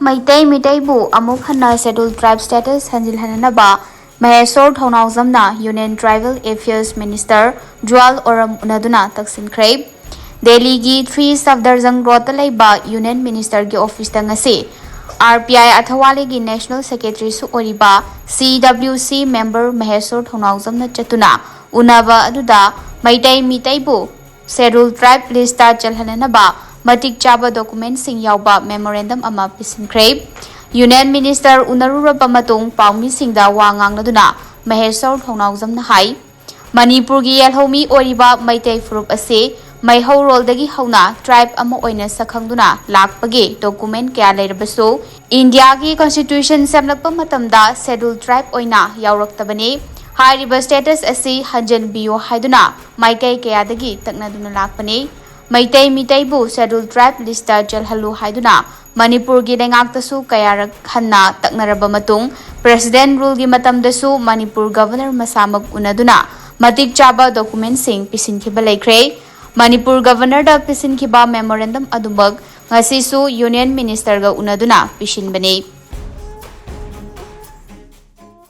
Meeteibu Amuk Hanna Scheduled Tribe Status Hanjinhanaba Maheshor Thonawzamna Union Tribal Affairs Minister Jual Oram Da Taksinkhre Delhi gi 3 Safdarzang Rota Laiba Union Minister gi Office ngasi RPI Athawale gi National Secretary su oriba CWC member Maheshor Thonawzamna chatuna unaba aduda Meiteibu Scheduled Tribe List Chalhanaba Matik Chaba document sing yauba memorandum ama pisinkhre Union Minister unaruraba matung paumi singda wangang naduna Maheshor Thonawzamna hai Manipur gi yelhomi oriba Meitei furup ase Maihau roldagi hauna tribe ama oina sakhangduna lakpage document kya leirabasu India gi constitution semlakpa matamda scheduled tribe oina yauraktabane hairiba status ase hanjan bio haiduna maikai kayadagi taknaduna lakpane Meiteibu Scheduled Tribe Lista Jalhalu Haiduna Manipur gi lengaktasu kayarak hanna taknaraba matung President rule gi matamdasu Manipur Governor masamag unaduna matik chaba document sing pisinkhiba laikre Manipur Governor da pisinkhiba memorandum adumag ngasisu Union Minister ga unaduna pisinbane